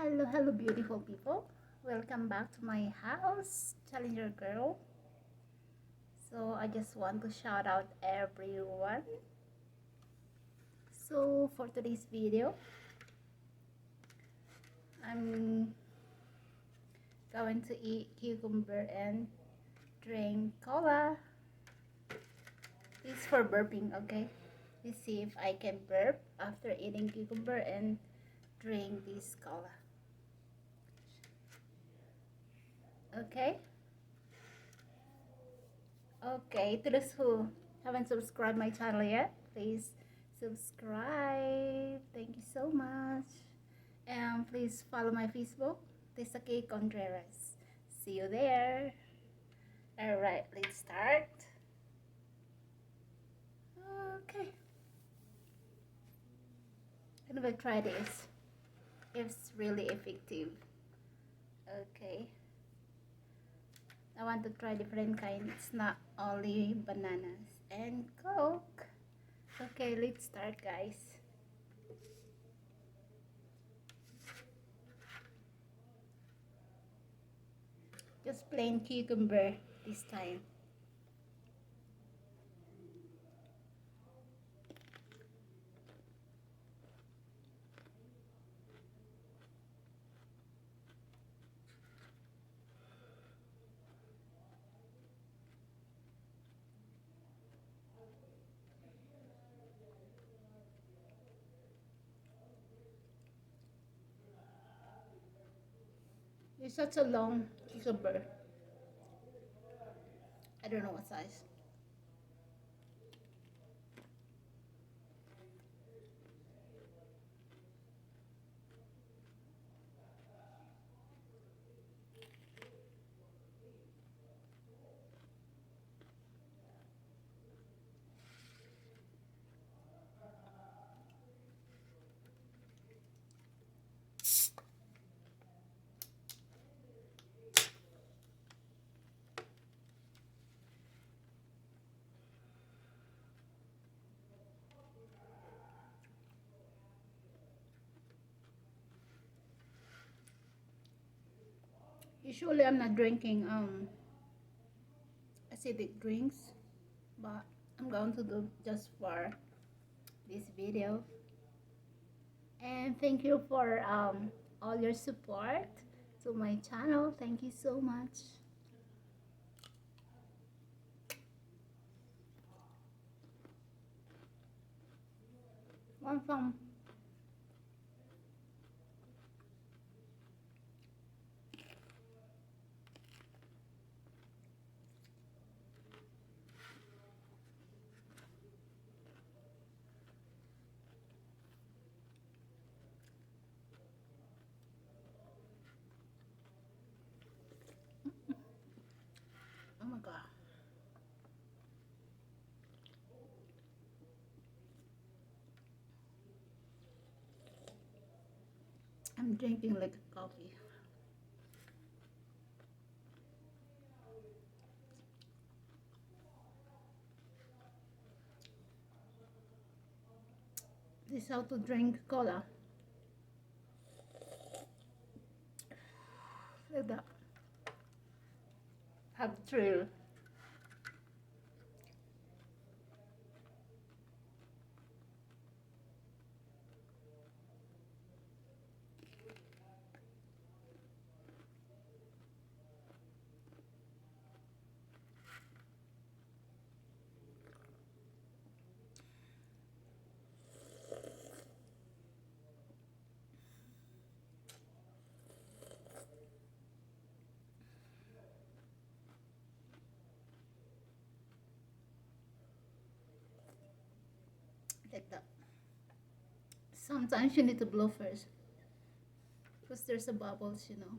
Hello, beautiful people. Welcome back to my house, Challenger Girl. So, I just want to shout out everyone. So, for today's video, I'm going to eat cucumber and drink cola. This is for burping, okay? Let's see if I can burp after eating cucumber and drink this cola. Okay? Okay, to those who haven't subscribed my channel yet, please subscribe. Thank you so much. And please follow my Facebook, Tisaki Contreras. See you there. Alright, let's start. Okay. I'm gonna try this. It's really effective. Okay. I want to try different kind. It's not only bananas and Coke. Okay, let's start, guys. Just plain cucumber this time. It's such a long cucumber. I don't know what size. Usually I'm not drinking acidic drinks, but I'm going to do just for this video. And thank you for all your support to my channel. Thank you so much. One from oh my god. I'm drinking like a coffee. This is how to drink cola. Like that. Have thrill. Like that. Sometimes you need to blow first. Because there's a bubbles, you know.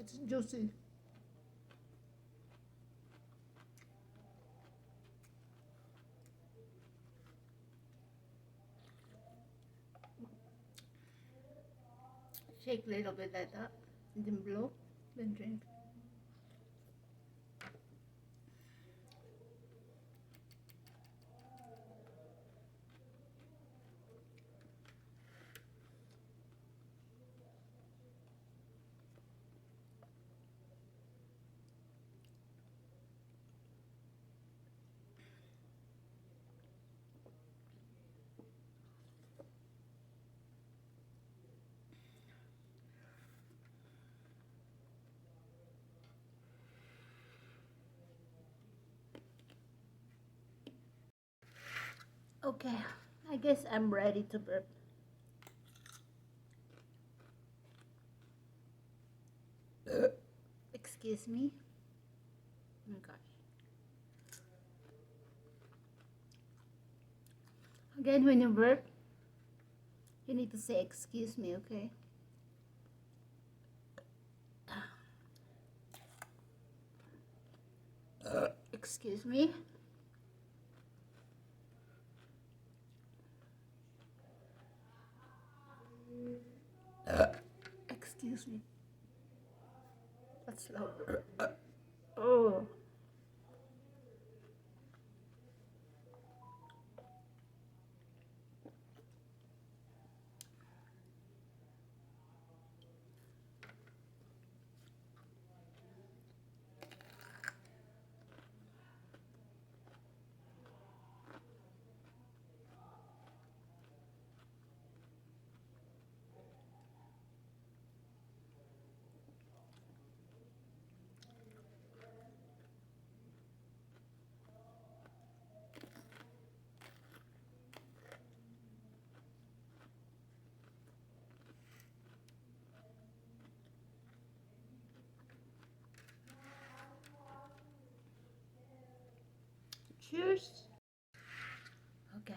It's juicy. Shake a little bit like that, and then blow, then drink. Okay, I guess I'm ready to burp. Excuse me. Okay. Again, when you burp, you need to say excuse me, okay? Excuse me. Excuse me. That's loud. Oh. Cheers. Okay.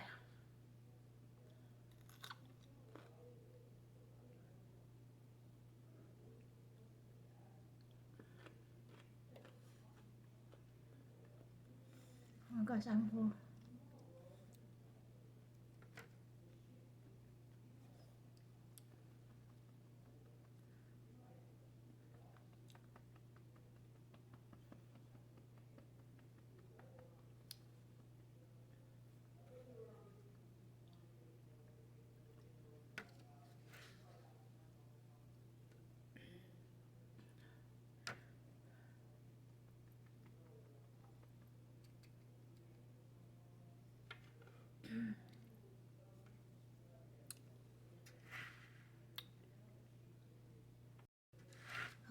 Oh my gosh, I'm full.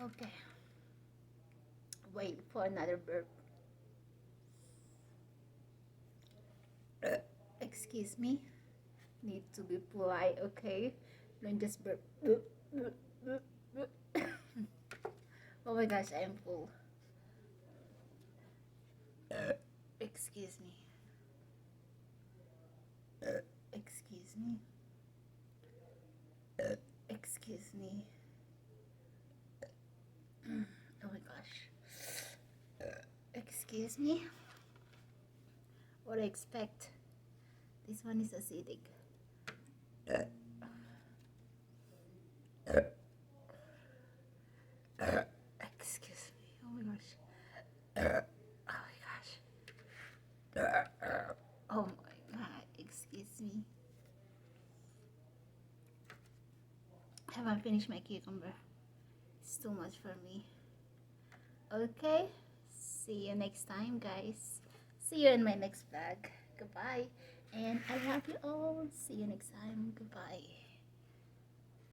Okay. Wait for another burp. Excuse me. Need to be polite, okay? Don't just burp. Oh my gosh, I am full. Excuse me. Excuse me. Excuse me. Oh my gosh. Excuse me. What I expect? This one is acidic. Excuse me. Oh my gosh. Oh my gosh. Oh my god. Excuse me. I haven't finished my cucumber. It's too much for me. Okay. See you next time, guys. See you in my next vlog. Goodbye. And I love you all. See you next time. Goodbye.